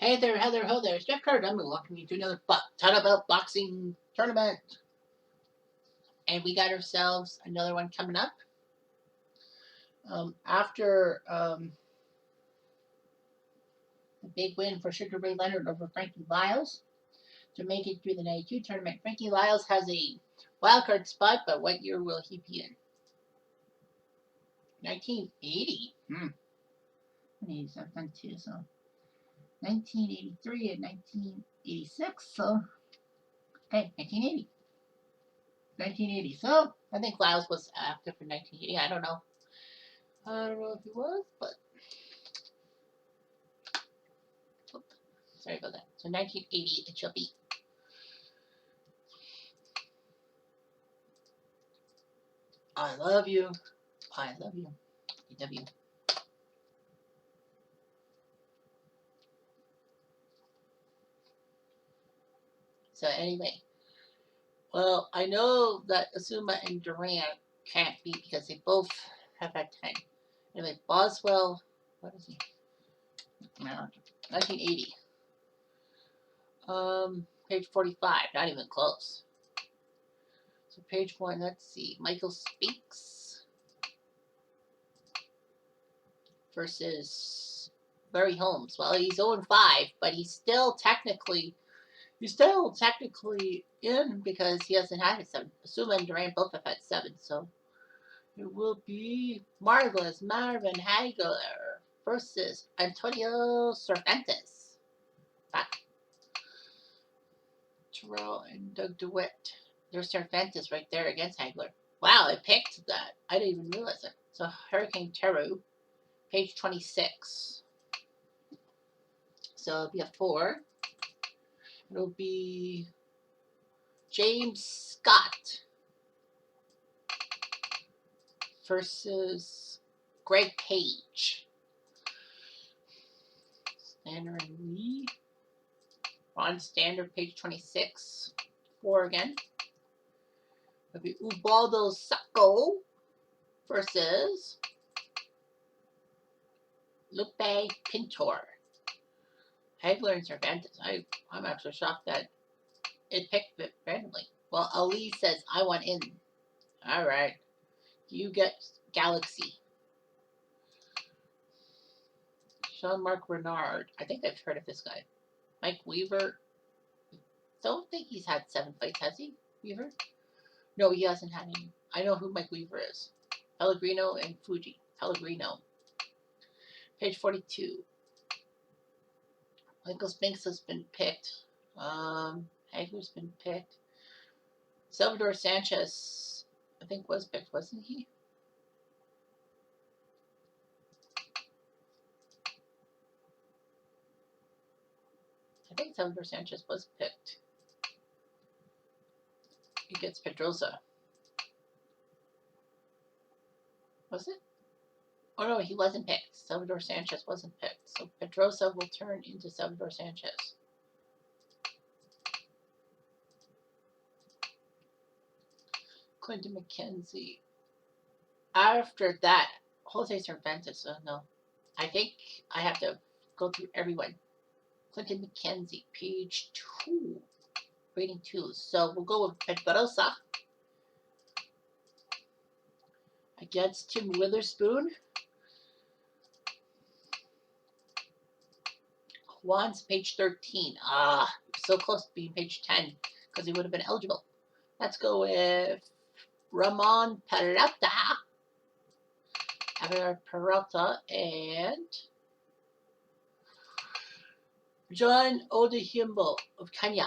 Hey there, Heather, ho there. Jeff Carter. I'm welcoming you to another Talk About Boxing tournament. And we got ourselves another one coming up. After the big win for Sugar Ray Leonard over Frankie Lyles to make it through the 92 tournament, Frankie Lyles has a wildcard spot, but what year will he be in? 1980. He's done two, so 1983 and 1986. So, okay, 1980. 1980. So, I think Lyles was active for 1980. I don't know. I don't know if he was, but sorry about that. So 1980 it shall be. I love you. I love you. EW. So anyway, well, I know that Azuma and Durant can't beat because they both have had 10. Anyway, Boswell, what is he? No, 1980. Page 45, not even close. So page 1, let's see. Michael Spinks versus Larry Holmes. Well, he's 0-5, but he's still technically in because he hasn't had a 7. Azuma and Durant both have had 7, so it will be Marvelous Marvin Hagler versus Antonio Cervantes. Terrell and Doug DeWitt. There's Cervantes right there against Hagler. Wow, I picked that. I didn't even realize it. So Hurricane Teru, page 26. So it'll be a 4. It'll be James Scott versus Greg Page. Standard and Lee. On standard, page 26. 4 again. It'll be Ubaldo Sacco versus Lupe Pintor. Hagler and Cervantes. I'm actually shocked that it picked it randomly. Well, Ali says, I want in. All right. You get Galaxy. Jean-Marc Renard. I think I've heard of this guy. Mike Weaver. Don't think he's had 7 fights, has he? Weaver? No, he hasn't had any. I know who Mike Weaver is. Pellegrino and Fuji. Pellegrino. Page 42. Michael Spinks has been picked. Hagler's been picked. Salvador Sanchez, I think, was picked, wasn't he? I think Salvador Sanchez was picked. He gets Pedrosa. Was it? Oh no, he wasn't picked. Salvador Sanchez wasn't picked. So Pedrosa will turn into Salvador Sanchez. Clinton McKenzie. After that, Jose Cervantes. Oh no. I think I have to go through everyone. Clinton McKenzie, page 2. Rating 2. So we'll go with Pedrosa against Tim Witherspoon. Juan's page 13. So close to being page 10 because he would have been eligible. Let's go with Ramon Peralta. Javier Peralta and John Odehimbo of Kenya.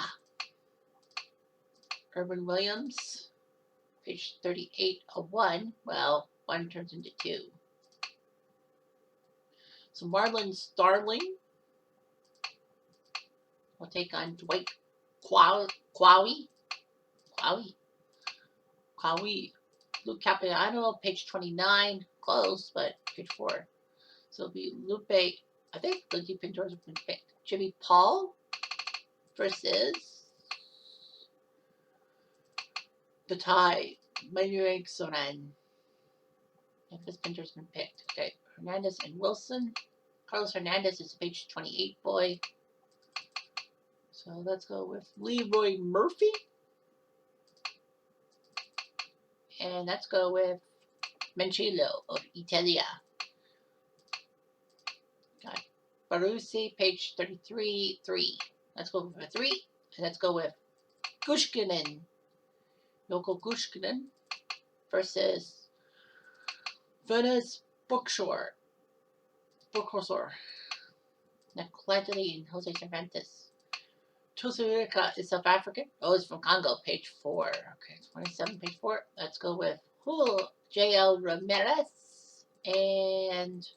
Urban Williams, page 38 of 1. Well, 1 turns into 2. So Marlon Starling will take on Dwight Kwawi. Luke Capiano, page 29. Close, but page 4. So it'll be Lupe, I think Lindsay Pintor's been picked. Jimmy Paul versus the tie, Manuel Soran. If this Pintor's been picked. Okay, Hernandez and Wilson. Carlos Hernandez is a page 28 boy. So let's go with Leroy Murphy. And let's go with Mancillo of Italia. Got Barussi, page 33, 3. Let's go with a 3. And let's go with Gushkinen. Yoko Gushkinen versus Venice Bookshore. Necladely and Jose Cervantes. Tusirika is South African. Oh, it's from Congo, page 4. Okay, 27, page 4. Let's go with J.L. Ramirez and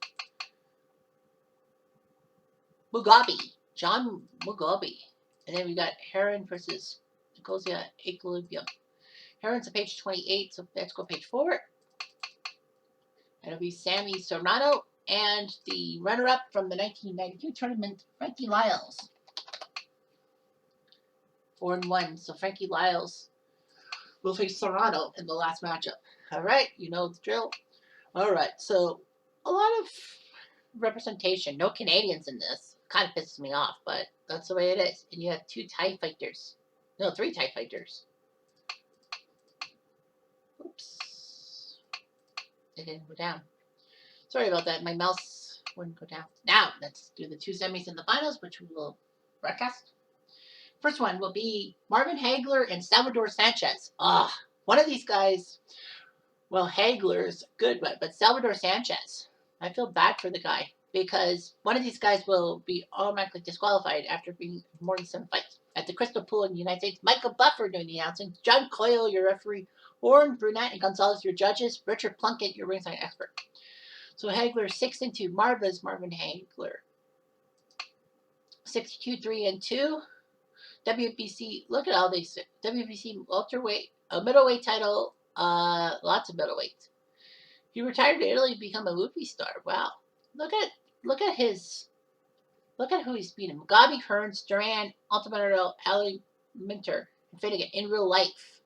Mugabe. John Mugabe. And then we got Heron versus Nicosia Equilibrium. Heron's on page 28, so let's go page 4. It'll be Sammy Serrano and the runner-up from the 1992 tournament, Frankie Lyles. 4-1. So Frankie Lyles will face Serrano in the last matchup. All right, you know the drill. All right, so a lot of representation. No Canadians in this. Kind of pisses me off, but that's the way it is. And you have 2 Thai fighters. No, 3 Thai fighters. Oops. It didn't go down. Sorry about that. My mouse wouldn't go down. Now, let's do the 2 semis and the finals, which we will broadcast. First one will be Marvin Hagler and Salvador Sanchez. One of these guys, well, Hagler's good, but Salvador Sanchez, I feel bad for the guy because one of these guys will be automatically disqualified after being more than 7 fights. At the Crystal Pool in the United States, Michael Buffer doing the announcing, John Coyle, your referee, Warren Brunette and Gonzalez, your judges, Richard Plunkett, your ringside expert. So Hagler 6-2, Marvin Hagler 62-3-2. WBC, look at all these. WBC welterweight, a middleweight title, lots of middleweights. He retired to Italy to become a movie star. Wow. Look at who he's beaten. Mugabe, Hearns, Duran, Altamirano, Ali Minter, and Finnegan in real life.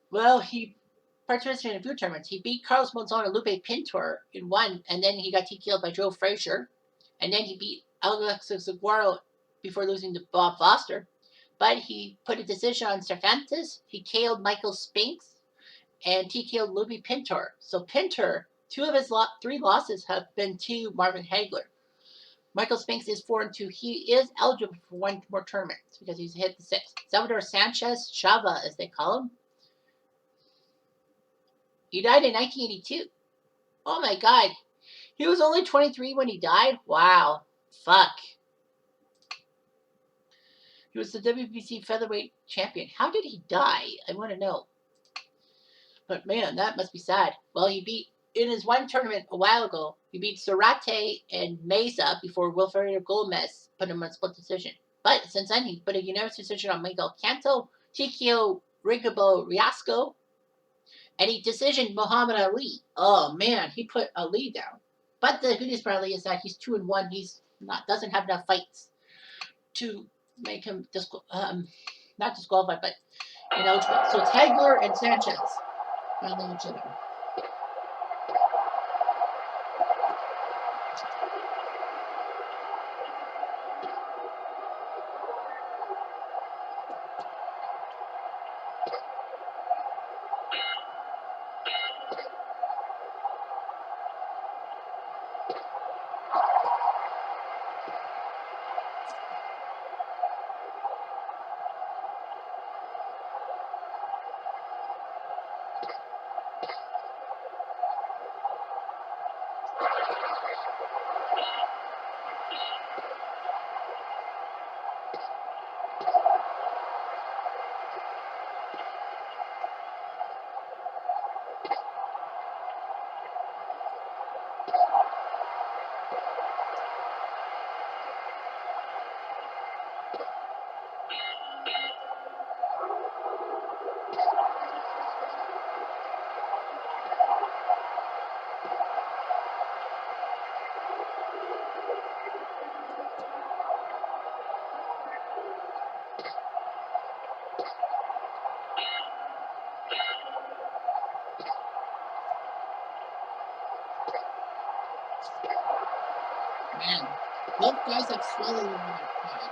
Well, he participated in a few tournaments. He beat Carlos Monzon and Lupe Pintor in one, and then he got TKO'd by Joe Frazier. And then he beat Alexis Aguero before losing to Bob Foster. But he put a decision on Cervantes. He KO'd Michael Spinks and TKO'd Lupe Pintor. So Pintor, 2 of his 3 losses have been to Marvin Hagler. Michael Spinks is 4-2. He is eligible for 1 more tournament because he's hit the 6. Salvador Sanchez, Chava as they call him. He died in 1982. Oh my God. He was only 23 when he died? Wow. Fuck. He was the WBC featherweight champion. How did he die? I want to know. But man, that must be sad. Well, he beat, in his one tournament a while ago, he beat Zarate and Mesa before Wilfredo Gomez put him on split decision. But since then, he put a unanimous decision on Miguel Canto, TKO Rigabo Riasco, and he decisioned Muhammad Ali. Oh man, he put Ali down. But the good news for Ali is that he's 2-1. He's doesn't have enough fights to make him not disqualified, but ineligible. So it's Hagler and Sanchez battling each other. Man, both guys have swallowed in their eyes.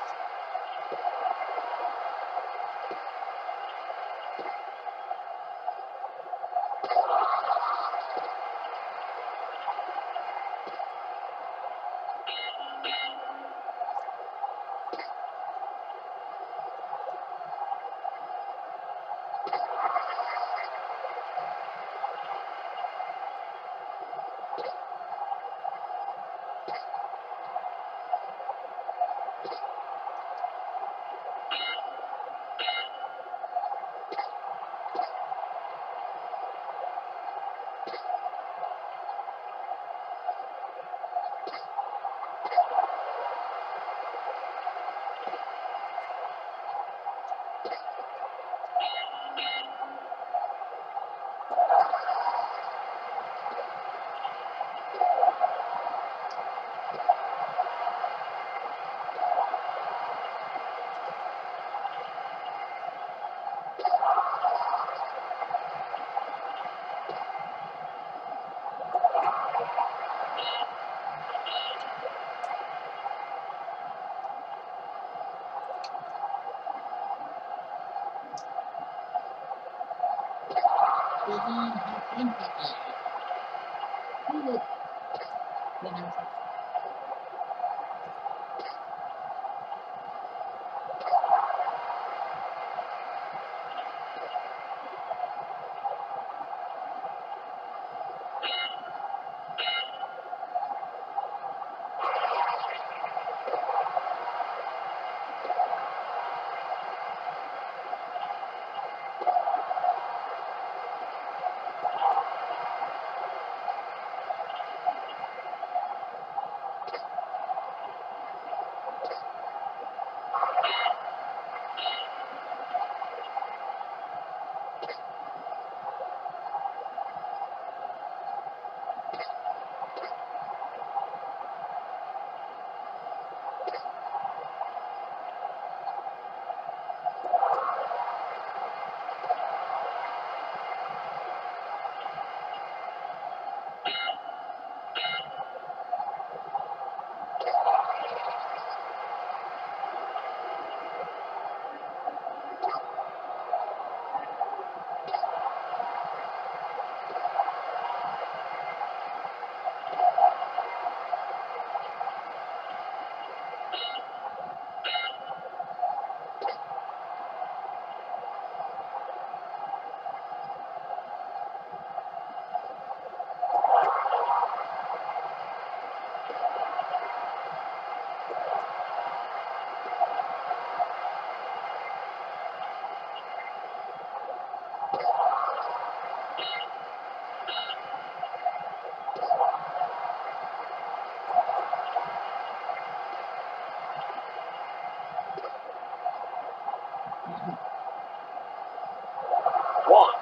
1,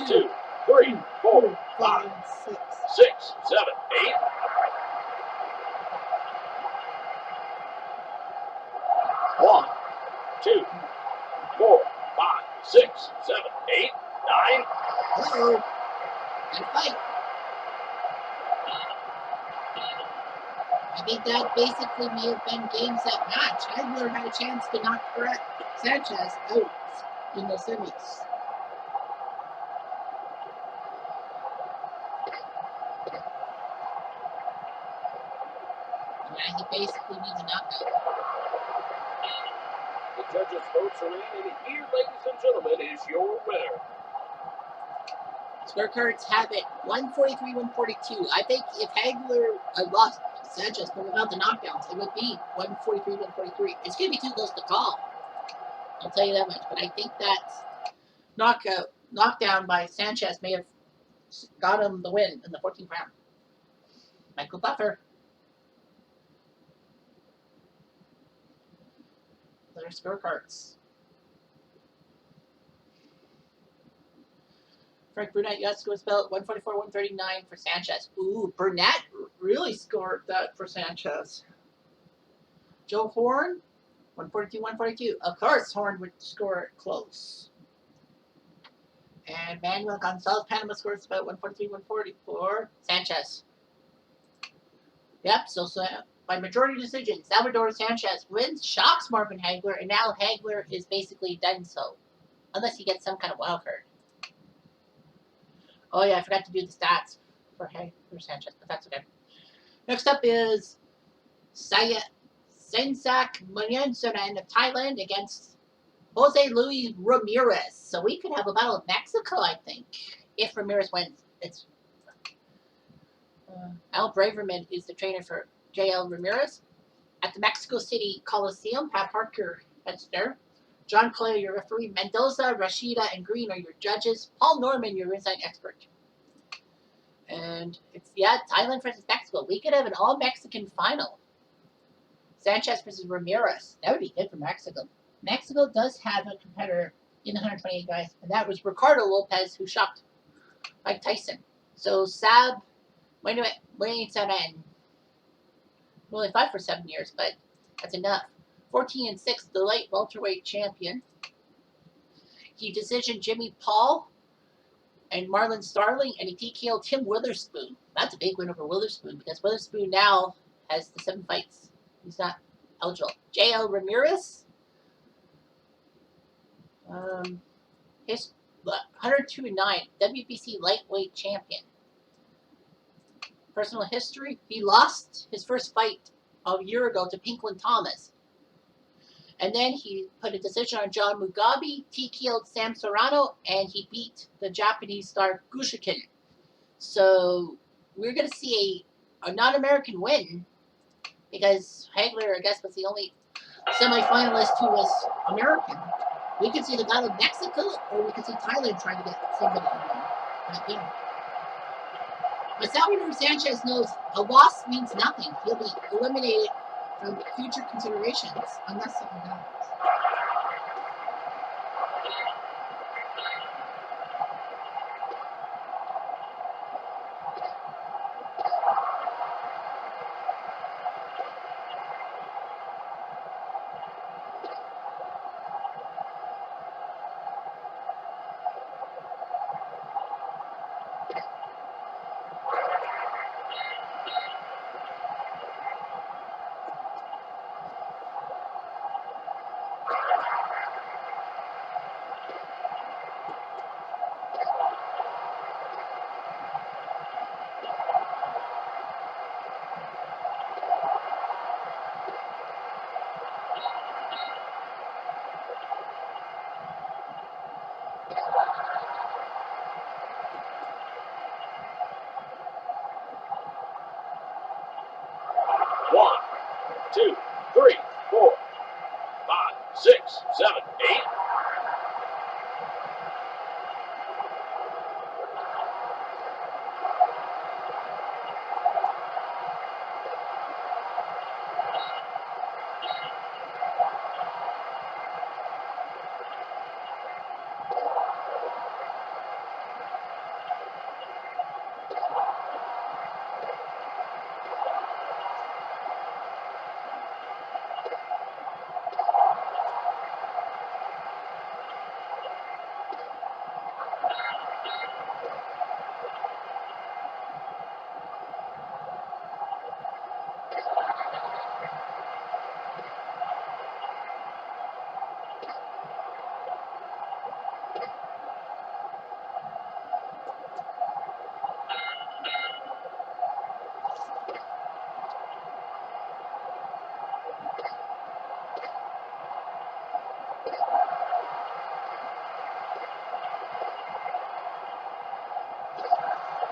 2, 3, 4, 5, 6, 7, 8. 1, 2, 4, 5, 6, 7, 8, 9. Uh-oh. And fight. I think that basically may have been game, set, match. Hagler had a chance to knock Sanchez out in the semis. Yeah, he basically needs a knockout. The judges' votes are in, and here, ladies and gentlemen, is your winner. Scorecards have it 143, 142. I think if Hagler lost Sanchez, but without the knockdowns, it would be 143, 143. It's going to be too close to call. I'll tell you that much. But I think that knockdown by Sanchez may have got him the win in the 14th round. Michael Buffer. Their scorecards. Frank Burnett, yes, was spelled 144, 139 for Sanchez. Ooh, Burnett really scored that for Sanchez. Joe Horn, 142, 142. Of course, Horn would score it close. And Manuel Gonzalez, Panama scores about 143, 144. Sanchez. Yep, so by majority decision. Salvador Sanchez wins, shocks Marvin Hagler, and now Hagler is basically done so. Unless he gets some kind of wild card. Oh yeah, I forgot to do the stats for Sanchez, but that's okay. Next up is Sensak Munyansuran of Thailand against Jose Luis Ramirez. So we could have a battle of Mexico, I think, if Ramirez wins. It's Al Braverman is the trainer for J.L. Ramirez. At the Mexico City Coliseum, Pat Parker heads there. John Clay, your referee. Mendoza, Rashida, and Green are your judges. Paul Norman, your ringside expert. And it's, Thailand versus Mexico. We could have an all-Mexican final. Sanchez versus Ramirez. That would be good for Mexico. Mexico does have a competitor in the 128 guys, and that was Ricardo Lopez, who shocked Mike Tyson. So wait 7. Only fought for 7 years, but that's enough. 14-6, the light welterweight champion. He decisioned Jimmy Paul and Marlon Starling, and he TKO'd Tim Witherspoon. That's a big win over Witherspoon, because Witherspoon now has the 7 fights. He's not eligible. J.L. Ramirez. His 102-9, WBC lightweight champion. Personal history: he lost his first fight a year ago to Pinklin Thomas. And then he put a decision on John Mugabe, TKO'd Sam Serrano, and he beat the Japanese star Gushikin. So we're going to see a non-American win, because Hagler, I guess, was the only semifinalist who was American. We could see the battle of Mexico, or we could see Thailand trying to get somebody in there. But Salvador Sanchez knows a loss means nothing. He'll be eliminated from future considerations unless something happens. One, two, three, 4, 5, 6, 7, 8.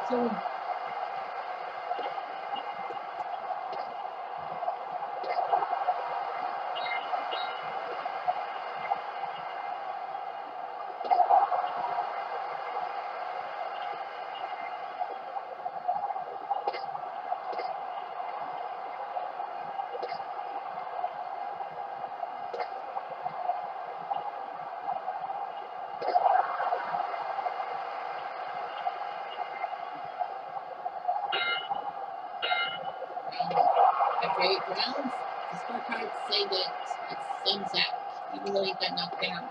So after 8 rounds, the scorecards say that it's Sensak, even though he got knocked down.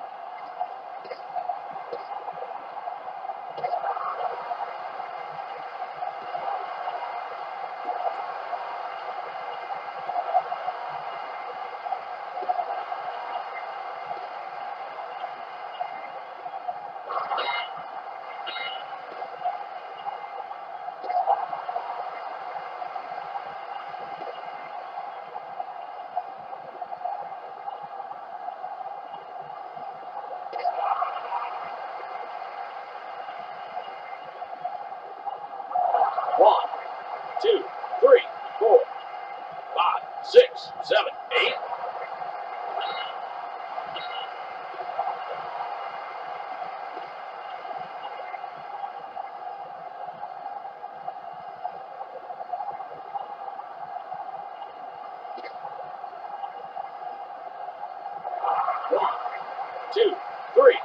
7, 8. 1, 2, 3,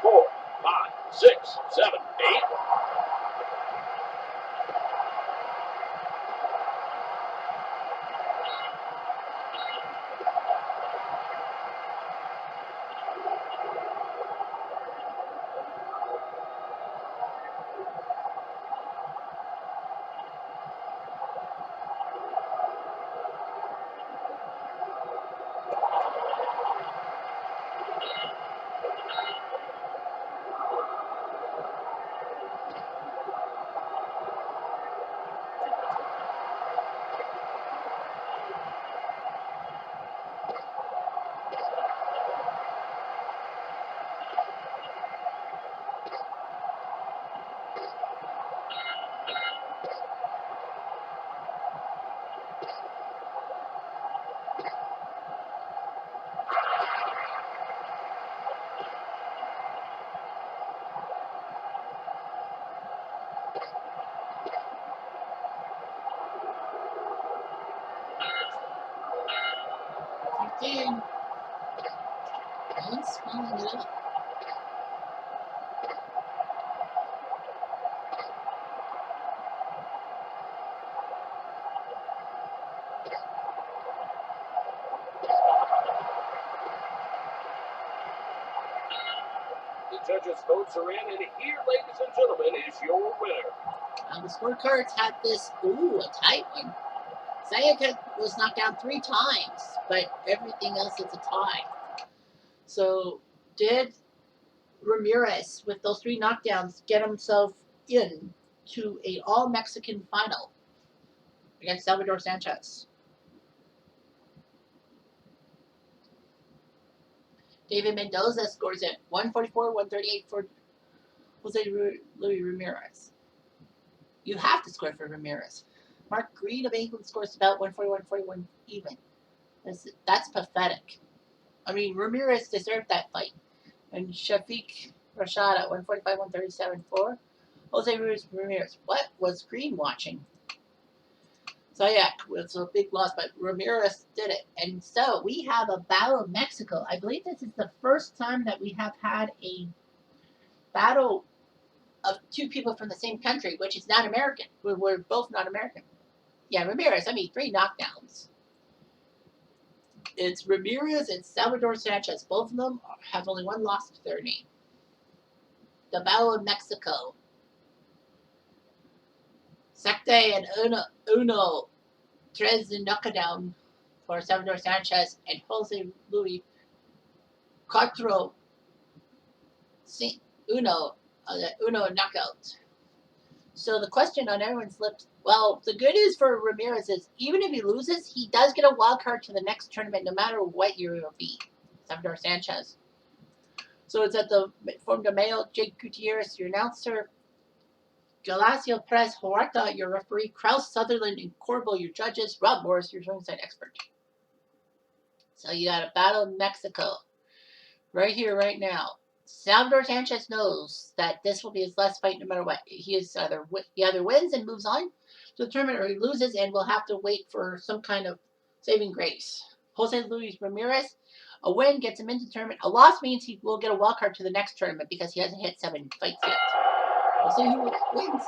4, 5, 6, 7, 8. Again. One's falling it up. The judges' votes are in, and here, ladies and gentlemen, is your winner. The scorecards had this, a tight one. Sanchez was knocked down 3 times, but everything else is a tie. So did Ramirez, with those 3 knockdowns, get himself in to a all-Mexican final against Salvador Sanchez? David Mendoza scores at 144, 138 for Jose Luis Ramirez. You have to score for Ramirez. Mark Green of England scores about 141, 41 even. That's pathetic. I mean, Ramirez deserved that fight. And Shafiq Rashad at 145, 137 for Jose Luis Ramirez. What was Green watching? So yeah, it's a big loss, but Ramirez did it. And so we have a battle of Mexico. I believe this is the first time that we have had a battle of 2 people from the same country, which is not American. We're both not American. Yeah, Ramirez, 3 knockdowns. It's Ramirez and Salvador Sanchez. Both of them have only 1 loss to their name. The Battle of Mexico. Secte and Uno Tres knockdown for Salvador Sanchez and Jose Luis Cuatro Uno knockout. So the question on everyone's lips, well, the good news for Ramirez is even if he loses, he does get a wild card to the next tournament no matter what year it will be. Salvador Sanchez. So it's at the Form de Mayo, Jake Gutierrez, your announcer, Galacio Perez Huerta, your referee, Kraus Sutherland and Corbo, your judges, Rob Morris, your ringside expert. So you got a battle in Mexico. Right here, right now. Salvador Sanchez knows that this will be his last fight no matter what. He either wins and moves on to the tournament or he loses and will have to wait for some kind of saving grace. Jose Luis Ramirez, a win gets him into the tournament. A loss means he will get a wild card to the next tournament because he hasn't hit 7 fights yet. We'll see who wins.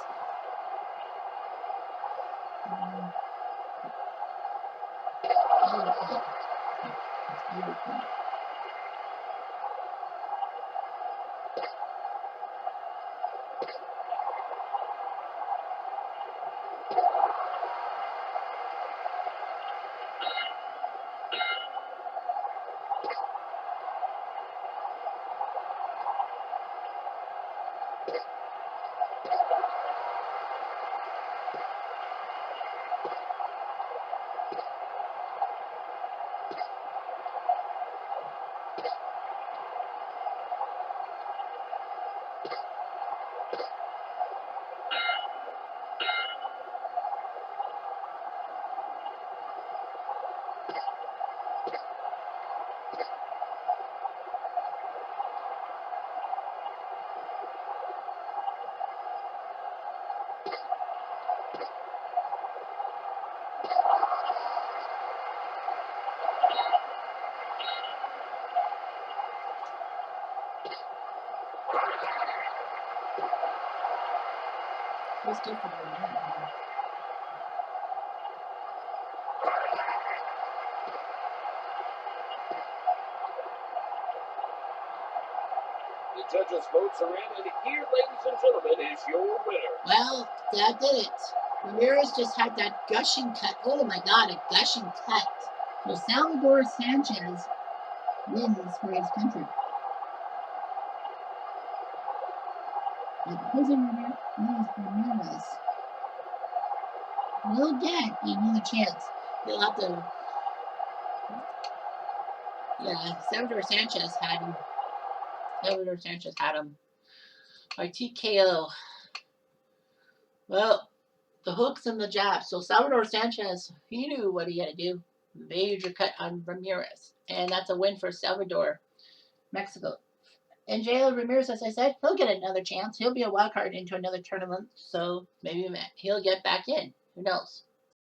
Who's good for her? The judges' votes are in, and here, ladies and gentlemen, is your winner. Well, that did it. Ramirez just had that gushing cut. Oh my God, a gushing cut. So Salvador Sanchez wins for his country. But Jose Ramirez will get another chance. He'll have to. Yeah, Salvador Sanchez had him. By TKO. Well, the hooks and the jabs. So Salvador Sanchez, he knew what he had to do. Major cut on Ramirez. And that's a win for Salvador, Mexico. And J.L. Ramirez, as I said, he'll get another chance. He'll be a wild card into another tournament. So maybe he'll get back in. Who knows?